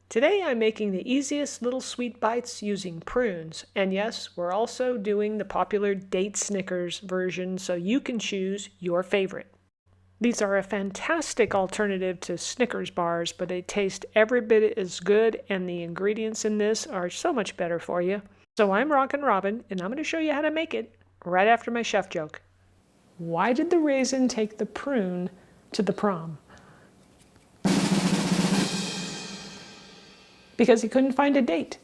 Today I'm making the easiest little sweet bites using prunes, and yes, we're also doing the popular date Snickers version so you can choose your favorite. These are a fantastic alternative to Snickers bars, but they taste every bit as good and the ingredients in this are so much better for you. So I'm Rockin' Robin and I'm going to show you how to make it right after my chef joke. Why did the raisin take the prune to the prom? Because he couldn't find a date.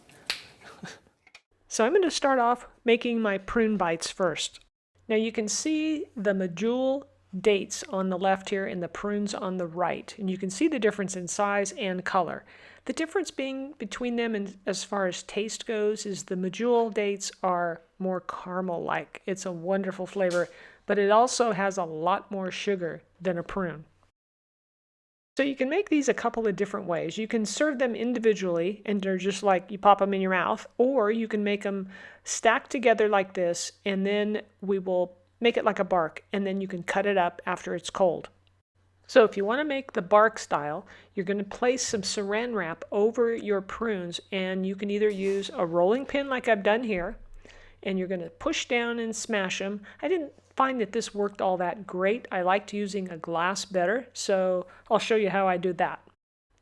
So I'm going to start off making my prune bites first. Now you can see the Medjool dates on the left here and the prunes on the right, and you can see the difference in size and color. The difference being between them and as far as taste goes is the Medjool dates are more caramel-like. It's a wonderful flavor, but it also has a lot more sugar than a prune. So you can make these a couple of different ways. You can serve them individually and they're just like you pop them in your mouth, or you can make them stacked together like this and then we will make it like a bark and then you can cut it up after it's cold. So if you want to make the bark style, you're going to place some saran wrap over your prunes and you can either use a rolling pin like I've done here and you're going to push down and smash them. I didn't find that this worked all that great. I liked using a glass better, so I'll show you how I do that.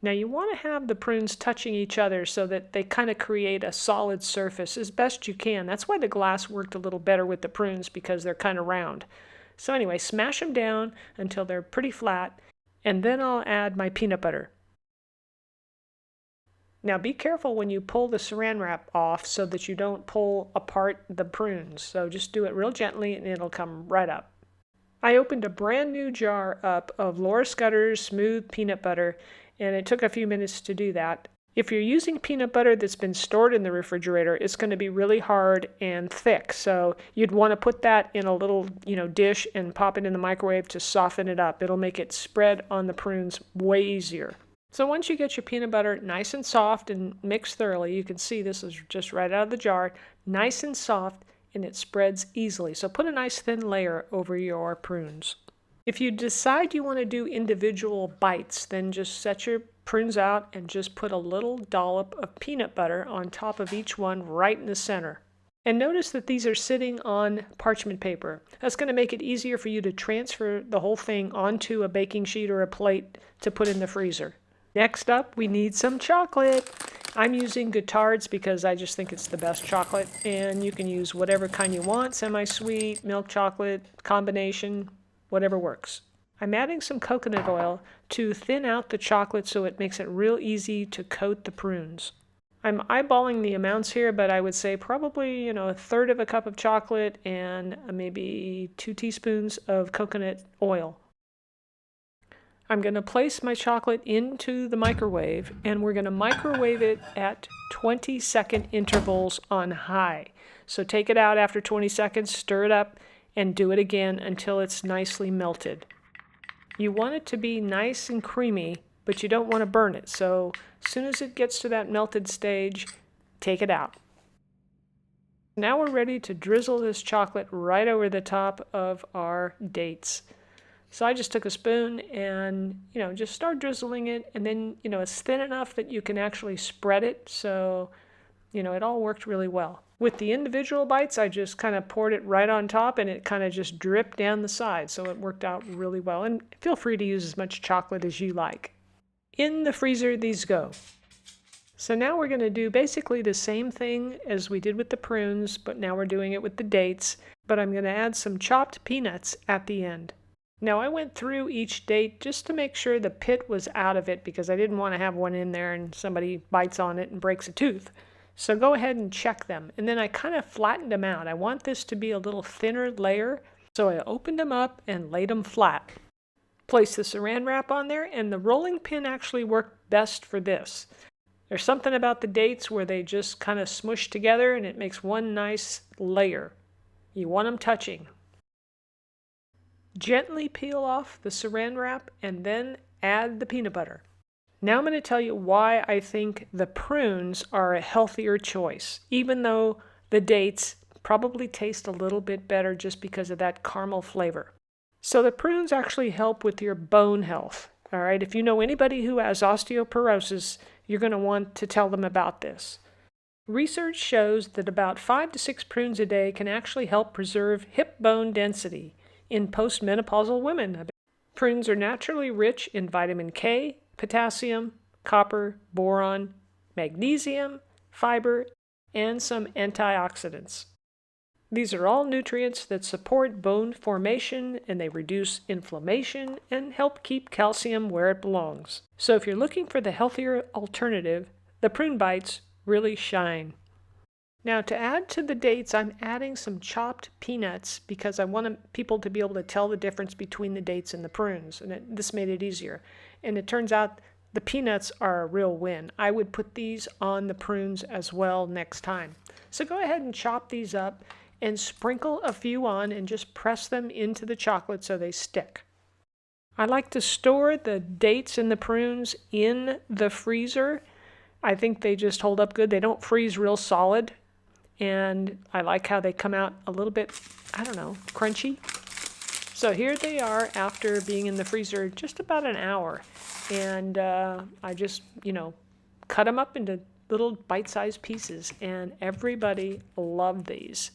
Now you want to have the prunes touching each other so that they kind of create a solid surface as best you can. That's why the glass worked a little better with the prunes, because they're kind of round. So anyway, smash them down until they're pretty flat, and then I'll add my peanut butter. Now be careful when you pull the saran wrap off so that you don't pull apart the prunes. So just do it real gently and it'll come right up. I opened a brand new jar up of Laura Scudder's smooth peanut butter and it took a few minutes to do that. If you're using peanut butter that's been stored in the refrigerator, it's going to be really hard and thick. So you'd want to put that in a little, dish and pop it in the microwave to soften it up. It'll make it spread on the prunes way easier. So once you get your peanut butter nice and soft and mixed thoroughly, you can see this is just right out of the jar, nice and soft, and it spreads easily. So put a nice thin layer over your prunes. If you decide you want to do individual bites, then just set your prunes out and just put a little dollop of peanut butter on top of each one right in the center. And notice that these are sitting on parchment paper. That's going to make it easier for you to transfer the whole thing onto a baking sheet or a plate to put in the freezer. Next up, we need some chocolate. I'm using Goodtards because I just think it's the best chocolate, and you can use whatever kind you want, semi-sweet, milk chocolate, combination, whatever works. I'm adding some coconut oil to thin out the chocolate so it makes it real easy to coat the prunes. I'm eyeballing the amounts here, but I would say probably, a third of a cup of chocolate and maybe 2 teaspoons of coconut oil. I'm going to place my chocolate into the microwave and we're going to microwave it at 20-second intervals on high. So take it out after 20 seconds, stir it up, and do it again until it's nicely melted. You want it to be nice and creamy, but you don't want to burn it. So as soon as it gets to that melted stage, take it out. Now we're ready to drizzle this chocolate right over the top of our dates. So I just took a spoon and, just start drizzling it. And then, it's thin enough that you can actually spread it. So, it all worked really well. With the individual bites, I just kind of poured it right on top and it kind of just dripped down the side. So it worked out really well. And feel free to use as much chocolate as you like. In the freezer, these go. So now we're going to do basically the same thing as we did with the prunes, but now we're doing it with the dates. But I'm going to add some chopped peanuts at the end. Now I went through each date just to make sure the pit was out of it because I didn't want to have one in there and somebody bites on it and breaks a tooth. So go ahead and check them. And then I kind of flattened them out. I want this to be a little thinner layer. So I opened them up and laid them flat. Place the saran wrap on there and the rolling pin actually worked best for this. There's something about the dates where they just kind of smush together and it makes one nice layer. You want them touching. Gently peel off the saran wrap and then add the peanut butter. Now I'm going to tell you why I think the prunes are a healthier choice, even though the dates probably taste a little bit better just because of that caramel flavor. So the prunes actually help with your bone health. All right, if you know anybody who has osteoporosis, you're going to want to tell them about this. Research shows that about 5 to 6 prunes a day can actually help preserve hip bone density in postmenopausal women. Prunes are naturally rich in vitamin K, potassium, copper, boron, magnesium, fiber, and some antioxidants. These are all nutrients that support bone formation, and they reduce inflammation and help keep calcium where it belongs. So if you're looking for the healthier alternative, the prune bites really shine. Now, to add to the dates, I'm adding some chopped peanuts because I want people to be able to tell the difference between the dates and the prunes, and this made it easier. And it turns out the peanuts are a real win. I would put these on the prunes as well next time. So go ahead and chop these up and sprinkle a few on and just press them into the chocolate so they stick. I like to store the dates and the prunes in the freezer. I think they just hold up good. They don't freeze real solid. And I like how they come out a little bit, crunchy. So here they are after being in the freezer just about an hour. And I just, cut them up into little bite-sized pieces. And everybody loved these.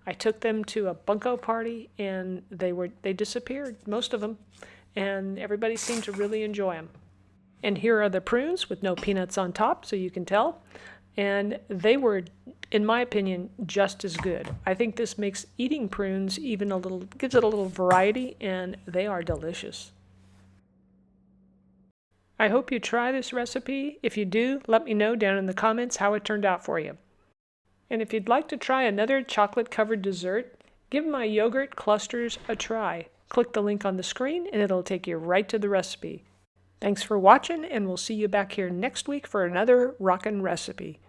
I took them to a bunko party and they disappeared, most of them. And everybody seemed to really enjoy them. And here are the prunes with no peanuts on top, so you can tell. And they were, in my opinion, just as good. I think this makes eating prunes gives it a little variety, and they are delicious. I hope you try this recipe. If you do, let me know down in the comments how it turned out for you. And if you'd like to try another chocolate-covered dessert, give my yogurt clusters a try. Click the link on the screen, and it'll take you right to the recipe. Thanks for watching, and we'll see you back here next week for another Rockin' recipe.